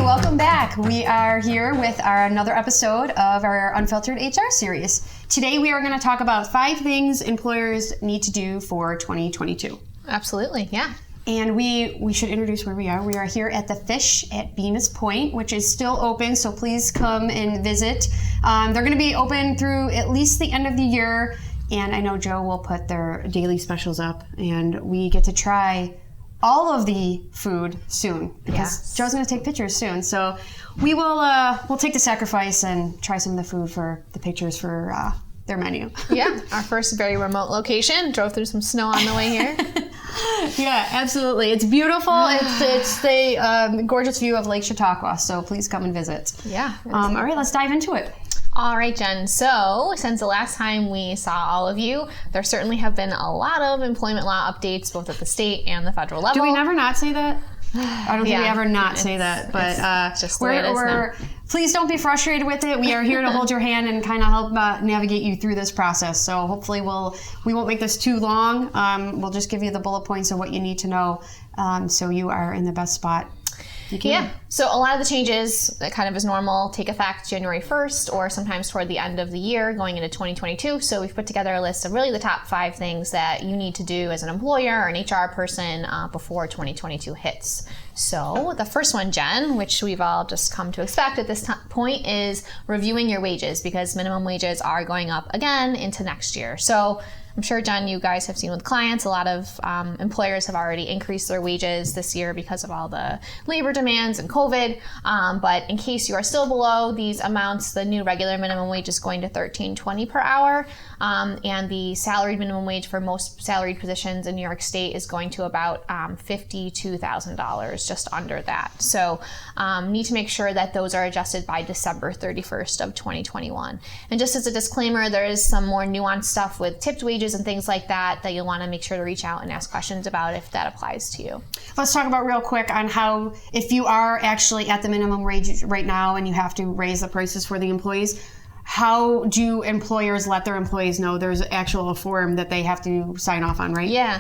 welcome back. We are here with another episode of our Unfiltered HR series. Today we are going to talk about 5 things employers need to do for 2022. Absolutely, yeah. And we should introduce where we are. We are here at the Fish at Bemus Point, which is still open, so please come and visit. They're going to be open through at least the end of the year, and I know Joe will put their daily specials up, and we get to try all of the food soon because Joe's going to take pictures soon. So we will we'll take the sacrifice and try some of the food for the pictures for their menu. Yeah, our first very remote location. Drove through some snow on the way here. Yeah, absolutely. It's beautiful. It's the gorgeous view of Lake Chautauqua. So please come and visit. Yeah. All right, let's dive into it. All right, Jen. So since the last time we saw all of you, there certainly have been a lot of employment law updates, both at the state and the federal level. Do we never not say that? I don't think we ever not say that, but just the way it is now. Please don't be frustrated with it. We are here to hold your hand and kind of help navigate you through this process. So hopefully we won't make this too long. We'll just give you the bullet points of what you need to know, so you are in the best spot. Yeah, so a lot of the changes that kind of is normal take effect January 1st or sometimes toward the end of the year going into 2022. So we've put together a list of really the top 5 things that you need to do as an employer or an HR person before 2022 hits. So the first one, Jen, which we've all just come to expect at this point, is reviewing your wages because minimum wages are going up again into next year. So I'm sure, Jen, you guys have seen with clients, a lot of employers have already increased their wages this year because of all the labor demands and COVID. But in case you are still below these amounts, the new regular minimum wage is going to $13.20 per hour. And the salaried minimum wage for most salaried positions in New York State is going to about $52,000, just under that. So need to make sure that those are adjusted by December 31st of 2021. And just as a disclaimer, there is some more nuanced stuff with tipped wages and things like that you'll want to make sure to reach out and ask questions about if that applies to you. Let's talk about real quick on how, if you are actually at the minimum wage right now and you have to raise the prices for the employees, how do employers let their employees know there's actual form that they have to sign off on, right? Yeah.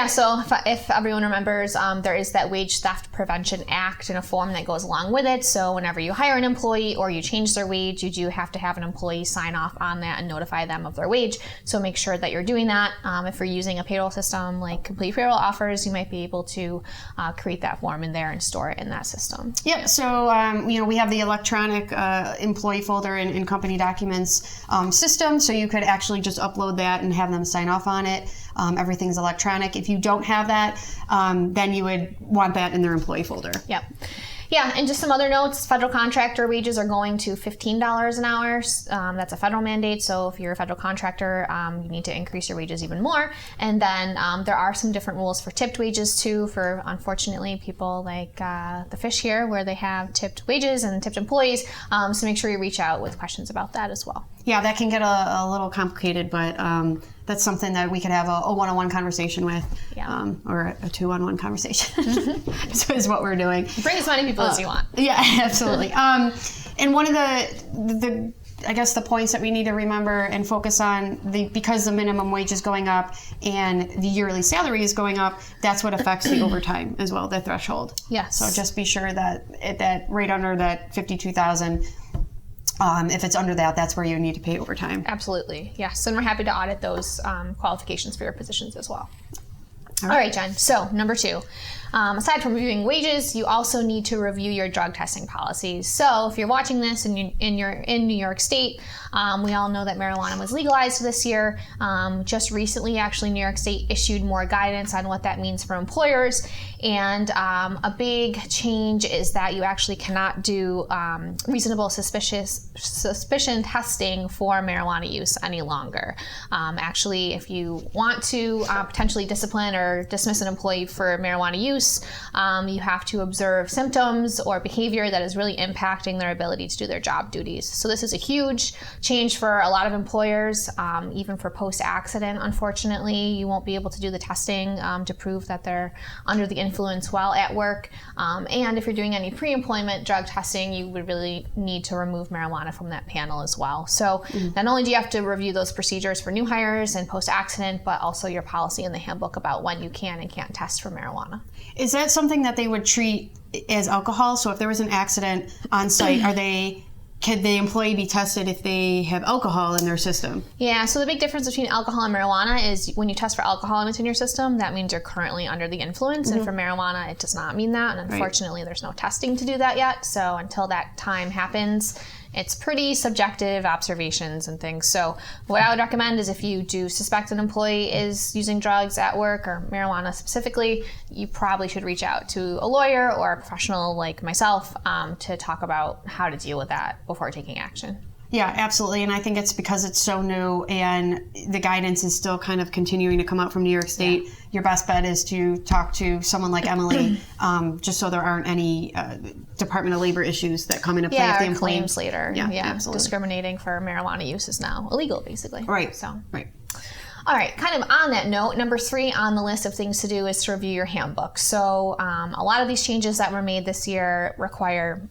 So if everyone remembers, there is that Wage Theft Prevention Act and a form that goes along with it. So whenever you hire an employee or you change their wage, you do have to have an employee sign off on that and notify them of their wage. So make sure that you're doing that. If you're using a payroll system like Complete Payroll offers, you might be able to create that form in there and store it in that system. Yeah. So we have the electronic employee folder in company documents system, so you could actually just upload that and have them sign off on it. Everything's electronic. If you don't have that, then you would want that in their employee folder. Yep. Yeah, and just some other notes, federal contractor wages are going to $15 an hour. That's a federal mandate, so if you're a federal contractor, you need to increase your wages even more. And then there are some different rules for tipped wages too, for unfortunately people like the Fish here, where they have tipped wages and tipped employees. So make sure you reach out with questions about that as well. Yeah, that can get a little complicated, but that's something that we could have a one-on-one conversation with, or a 2-on-1 conversation. So is what we're doing. Bring as many people as you want. Yeah, absolutely. And one of the I guess the points that we need to remember and focus on, because the minimum wage is going up and the yearly salary is going up, that's what affects the overtime as well, the threshold. Yes. So just be sure that right under that $52,000. If it's under that, that's where you need to pay overtime. Absolutely, yes. And we're happy to audit those qualifications for your positions as well. All right, Jen. So number 2, aside from reviewing wages, you also need to review your drug testing policies. So if you're watching this and you're in New York State, we all know that marijuana was legalized this year. Just recently, actually, New York State issued more guidance on what that means for employers. And a big change is that you actually cannot do reasonable suspicion testing for marijuana use any longer. Actually, if you want to potentially discipline or dismiss an employee for marijuana use, you have to observe symptoms or behavior that is really impacting their ability to do their job duties. So this is a huge change for a lot of employers, even for post-accident. Unfortunately, you won't be able to do the testing to prove that they're under the influence while at work. And if you're doing any pre-employment drug testing, you would really need to remove marijuana from that panel as well. So not only do you have to review those procedures for new hires and post-accident, but also your policy in the handbook about when you can and can't test for marijuana. Is that something that they would treat as alcohol? So if there was an accident on site, could the employee be tested if they have alcohol in their system? Yeah, so the big difference between alcohol and marijuana is when you test for alcohol and it's in your system, that means you're currently under the influence. And for marijuana, it does not mean that. And unfortunately, there's no testing to do that yet. So until that time happens, it's pretty subjective observations and things. So what I would recommend is if you do suspect an employee is using drugs at work or marijuana specifically, you probably should reach out to a lawyer or a professional like myself to talk about how to deal with that before taking action. Yeah, absolutely. And I think it's because it's so new and the guidance is still kind of continuing to come out from New York State. Yeah. Your best bet is to talk to someone like Emily, just so there aren't any Department of Labor issues that come into play if the employee claims later. Yeah, absolutely. Discriminating for marijuana use is now illegal, basically. Right. So. Right. All right, kind of on that note, number 3 on the list of things to do is to review your handbook. So a lot of these changes that were made this year require,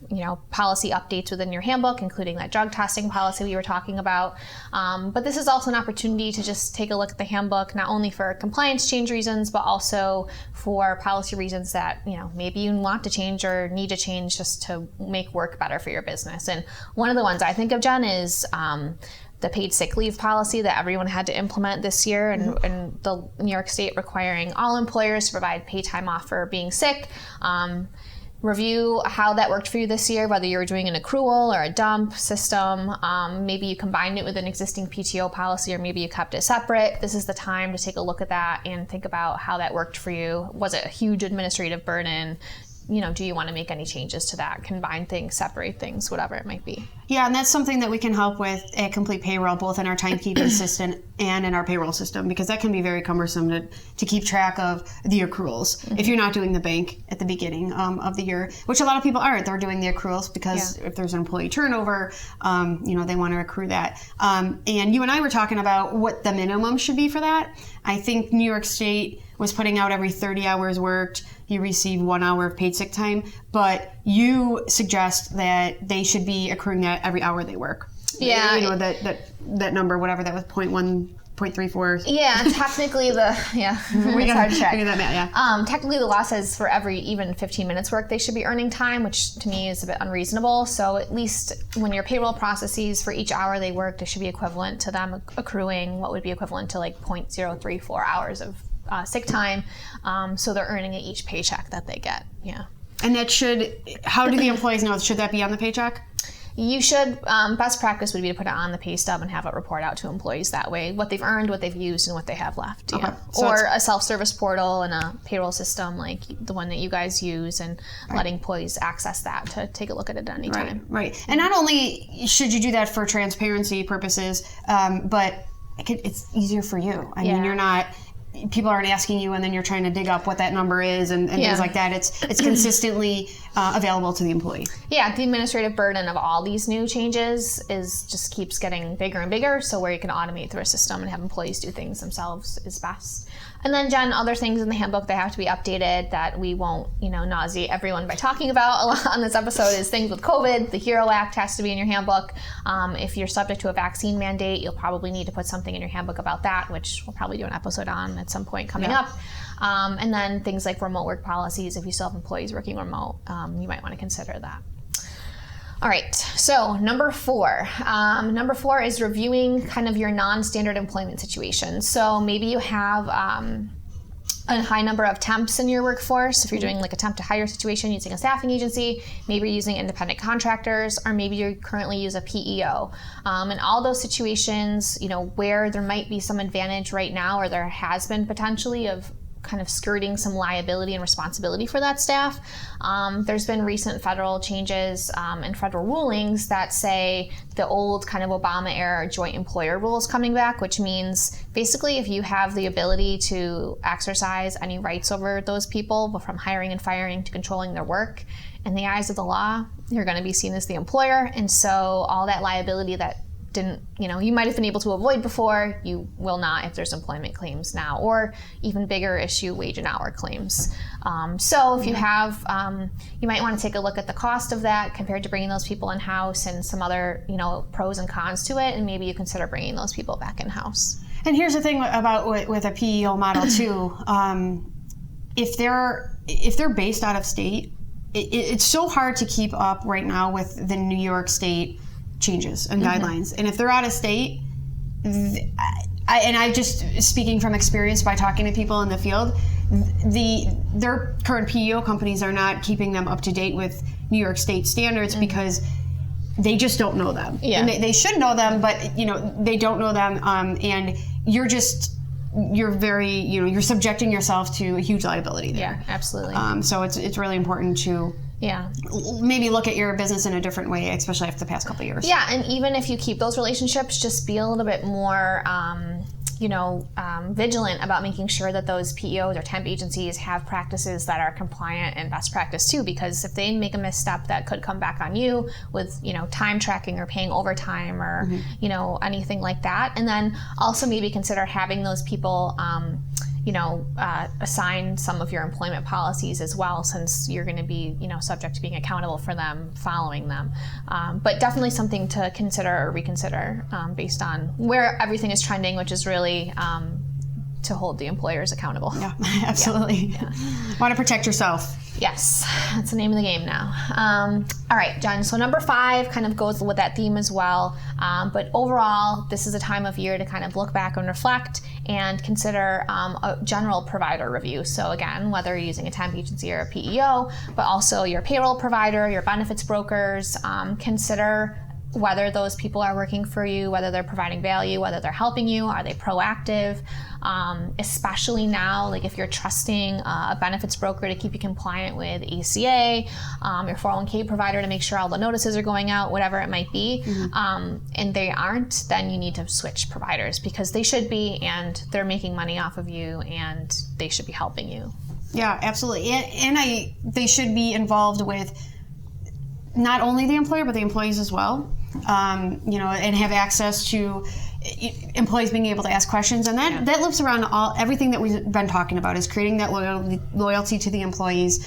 policy updates within your handbook, including that drug testing policy we were talking about. But this is also an opportunity to just take a look at the handbook, not only for compliance change reasons, but also for policy reasons that, maybe you want to change or need to change just to make work better for your business. And one of the ones I think of, Jen, is the paid sick leave policy that everyone had to implement this year, and the New York State requiring all employers to provide paid time off for being sick. Review how that worked for you this year, whether you were doing an accrual or a dump system. Maybe you combined it with an existing PTO policy, or maybe you kept it separate. This is the time to take a look at that and think about how that worked for you. Was it a huge administrative burden? Do you want to make any changes to that? Combine things, separate things, whatever it might be. Yeah, and that's something that we can help with at Complete Payroll, both in our timekeeping system and in our payroll system, because that can be very cumbersome to keep track of the accruals if you're not doing the bank at the beginning of the year, which a lot of people aren't. They're doing the accruals because if there's an employee turnover, they want to accrue that. And you and I were talking about what the minimum should be for that. I think New York State was putting out every 30 hours worked, you receive 1 hour of paid sick time, but you suggest that they should be accruing that every hour they work. Yeah. That number, whatever that was, 0.1, 0.34. Yeah, technically we it's hard to check. Do that math, yeah. Technically the law says for every even 15 minutes work, they should be earning time, which to me is a bit unreasonable. So at least when your payroll processes for each hour they work, they should be equivalent to them accruing what would be equivalent to like 0.034 hours of sick time, so they're earning at each paycheck that they get. Yeah. And how do the employees know? Should that be on the paycheck? You should, best practice would be to put it on the pay stub and have it report out to employees that way, what they've earned, what they've used, and what they have left. Okay. Yeah. So or a self-service portal and a payroll system like the one that you guys use, and letting employees access that to take a look at it at any time. Right. And not only should you do that for transparency purposes, but it's easier for you. I mean, you're not... People aren't asking you, and then you're trying to dig up what that number is and things like that. It's consistently available to the employee. Yeah, the administrative burden of all these new changes just keeps getting bigger and bigger. So where you can automate through a system and have employees do things themselves is best. And then, Jen, other things in the handbook that have to be updated that we won't, nauseate everyone by talking about a lot on this episode is things with COVID. The HERO Act has to be in your handbook. If you're subject to a vaccine mandate, you'll probably need to put something in your handbook about that, which we'll probably do an episode on at some point coming up. And then things like remote work policies. If you still have employees working remote, you might want to consider that. All right, so number 4. Number 4 is reviewing kind of your non-standard employment situation. So maybe you have a high number of temps in your workforce. If you're doing like a temp to hire situation using a staffing agency, maybe you're using independent contractors, or maybe you currently use a PEO. In all those situations, where there might be some advantage right now, or there has been potentially of kind of skirting some liability and responsibility for that staff. There's been recent federal changes and federal rulings that say the old kind of Obama era joint employer rules coming back, which means basically if you have the ability to exercise any rights over those people, from hiring and firing to controlling their work, in the eyes of the law, you're going to be seen as the employer. And so all that liability that you might have been able to avoid before, you will not if there's employment claims now, or even bigger issue, wage and hour claims. So if you have, you might want to take a look at the cost of that compared to bringing those people in-house, and some other, pros and cons to it, and maybe you consider bringing those people back in-house. And here's the thing about with a PEO model too. if they're based out of state, it's so hard to keep up right now with the New York State changes and guidelines. And if they're out of state, I just speaking from experience by talking to people in the field, their current PEO companies are not keeping them up to date with New York State standards because they just don't know them. Yeah. And they should know them, but they don't know them. And you're subjecting yourself to a huge liability there. Yeah, absolutely. So it's really important to maybe look at your business in a different way, especially after the past couple of years. Yeah, and even if you keep those relationships, just be a little bit more vigilant about making sure that those PEOs or temp agencies have practices that are compliant and best practice too, because if they make a misstep, that could come back on you with, time tracking or paying overtime or, anything like that. And then also maybe consider having those people, assign some of your employment policies as well, since you're going to be, subject to being accountable for them, following them. But definitely something to consider or reconsider based on where everything is trending, which is really to hold the employers accountable. Yeah, absolutely. Yeah. Want to protect yourself. Yes, that's the name of the game now. All right, Jen, so number 5 kind of goes with that theme as well. But overall, this is a time of year to kind of look back and reflect and consider a general provider review. So again, whether you're using a temp agency or a PEO, but also your payroll provider, your benefits brokers, consider whether those people are working for you, whether they're providing value, whether they're helping you, are they proactive, especially now, like if you're trusting a benefits broker to keep you compliant with ACA, your 401k provider to make sure all the notices are going out, whatever it might be, and they aren't, then you need to switch providers because they should be, and they're making money off of you, and they should be helping you. Yeah, absolutely. And they should be involved with not only the employer, but the employees as well. And have access to employees being able to ask questions, and that loops around everything that we've been talking about is creating that loyalty to the employees.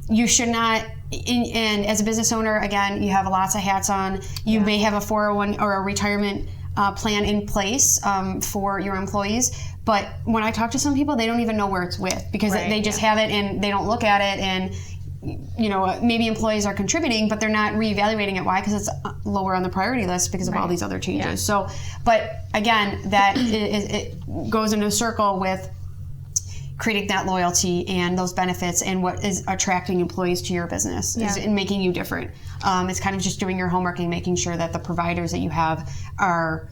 You should not, and as a business owner, again, you have lots of hats on. You may have a 401 or a retirement plan in place for your employees, but when I talk to some people, they don't even know where it's with because they just have it and they don't look at it, and maybe employees are contributing, but they're not reevaluating it. Why? Because it's lower on the priority list because of all these other changes. Yeah. So, but again, that it goes into a circle with creating that loyalty and those benefits and what is attracting employees to your business and making you different. It's kind of just doing your homework and making sure that the providers that you have are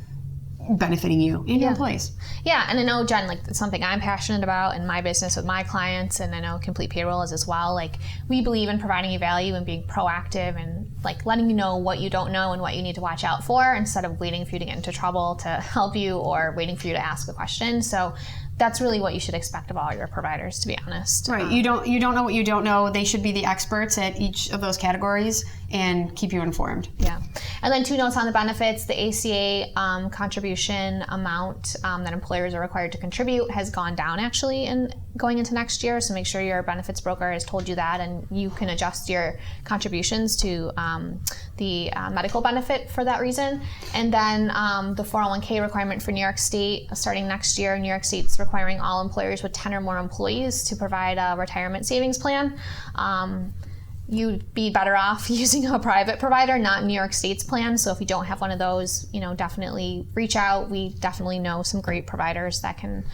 benefiting you and your employees. Yeah, and I know, Jen, it's something I'm passionate about in my business with my clients, and I know Complete Payroll is as well. We believe in providing you value and being proactive and letting you know what you don't know and what you need to watch out for instead of waiting for you to get into trouble to help you or waiting for you to ask a question. So that's really what you should expect of all your providers, to be honest. Right. You don't know what you don't know. They should be the experts at each of those categories and keep you informed. Yeah. And then 2 notes on the benefits. The ACA contribution amount that employers are required to contribute has gone down actually in going into next year. So make sure your benefits broker has told you that, and you can adjust your contributions to the medical benefit for that reason. And then the 401k requirement for New York State starting next year. New York State's requiring all employers with 10 or more employees to provide a retirement savings plan. You'd be better off using a private provider, not New York State's plan. So if you don't have one of those, definitely reach out. We definitely know some great providers that can,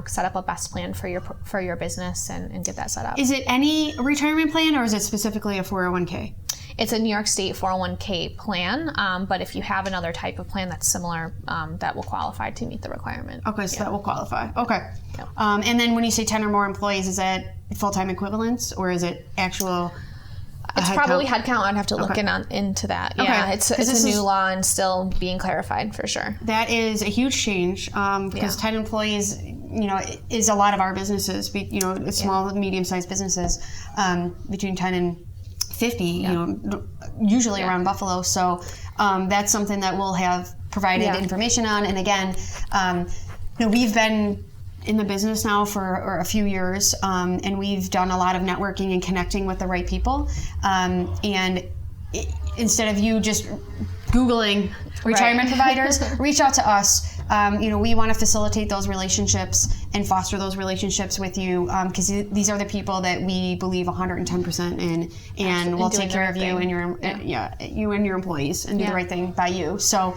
set up a best plan for your business and get that set up. Is it any retirement plan, or is it specifically a 401k? It's a New York State 401k plan, but if you have another type of plan that's similar, that will qualify to meet the requirement. Okay, so that will qualify. Okay. Yep. And then when you say 10 or more employees, is that full-time equivalents, or is it actual It's probably headcount. I'd have to look into that. Yeah, okay. It's a new law and still being clarified for sure. That is a huge change because 10 employees, is a lot of our businesses, small and medium-sized businesses, between 10 and 50, usually around Buffalo. So that's something that we'll have provided information on. And again, we've been in the business now for a few years, and we've done a lot of networking and connecting with the right people. Instead of you just Googling retirement providers, reach out to us. we want to facilitate those relationships and foster those relationships with you, because these are the people that we believe 110% in, and will take care of you and you and your employees and do the right thing by you. So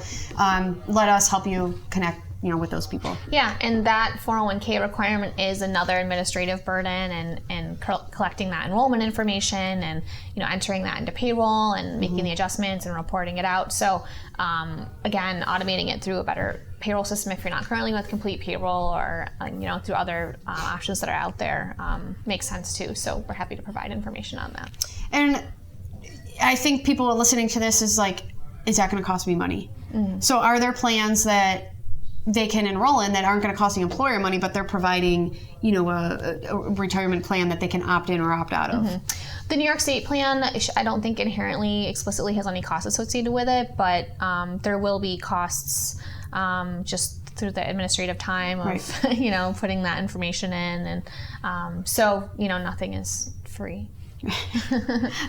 let us help you connect with those people. Yeah, and that 401k requirement is another administrative burden, and collecting that enrollment information, and entering that into payroll and making the adjustments and reporting it out. So again, automating it through a better payroll system if you're not currently with Complete Payroll, or through other options that are out there, makes sense too. So we're happy to provide information on that. And I think people listening to this is like, is that going to cost me money? So are there plans that they can enroll in that aren't going to cost the employer money, but they're providing, a retirement plan that they can opt in or opt out of? The New York State plan, I don't think inherently explicitly has any costs associated with it, but there will be costs just through the administrative time of, putting that information in. And so, nothing is free.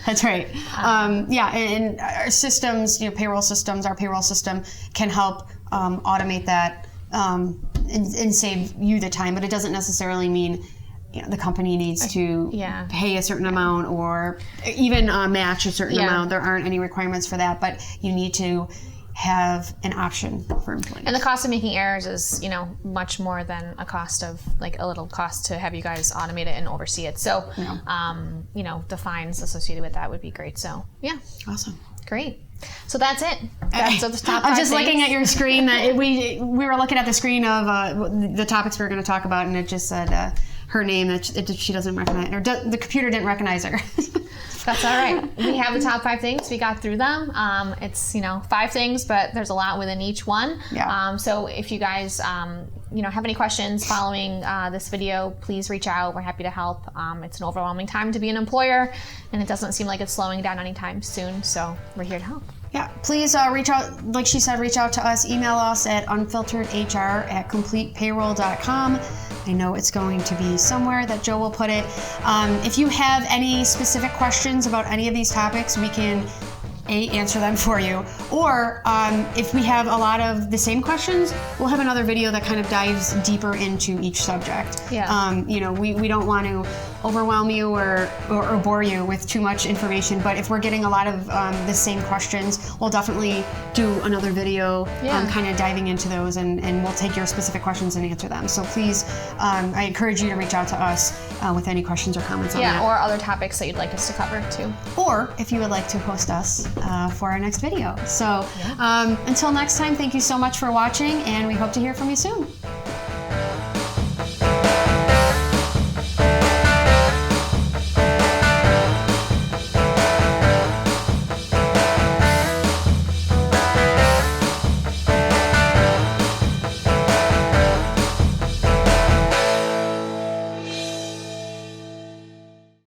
That's right. And our systems, payroll systems, our payroll system can help automate that and save you the time, but it doesn't necessarily mean the company needs to pay a certain amount or even match a certain amount. There aren't any requirements for that, but you need to have an option for employees. And the cost of making errors is, much more than a cost of a little cost to have you guys automate it and oversee it. So, the fines associated with that would be great. So, Awesome. Great. So that's it. That's the top 5 I'm just things. looking at your screen. That we were looking at the screen of the topics we were going to talk about, and it just said her name that she doesn't recognize, or the computer didn't recognize her. That's all right. We have the top 5 things. We got through them. It's 5 things, but there's a lot within each one. Yeah. So if you guys have any questions following this video, please reach out. We're happy to help. It's an overwhelming time to be an employer, and it doesn't seem like it's slowing down anytime soon. So we're here to help. Yeah, please reach out. Like she said, reach out to us. Email us at unfilteredhr@completepayroll.com. I know it's going to be somewhere that Joe will put it. If you have any specific questions about any of these topics, we can answer them for you. Or if we have a lot of the same questions, we'll have another video that kind of dives deeper into each subject. Yeah. We don't want to overwhelm you or bore you with too much information, but if we're getting a lot of the same questions, we'll definitely do another video kind of diving into those, and we'll take your specific questions and answer them. So please, I encourage you to reach out to us with any questions or comments on that. Or other topics that you'd like us to cover too. Or if you would like to host us for our next video. So until next time, thank you so much for watching, and we hope to hear from you soon.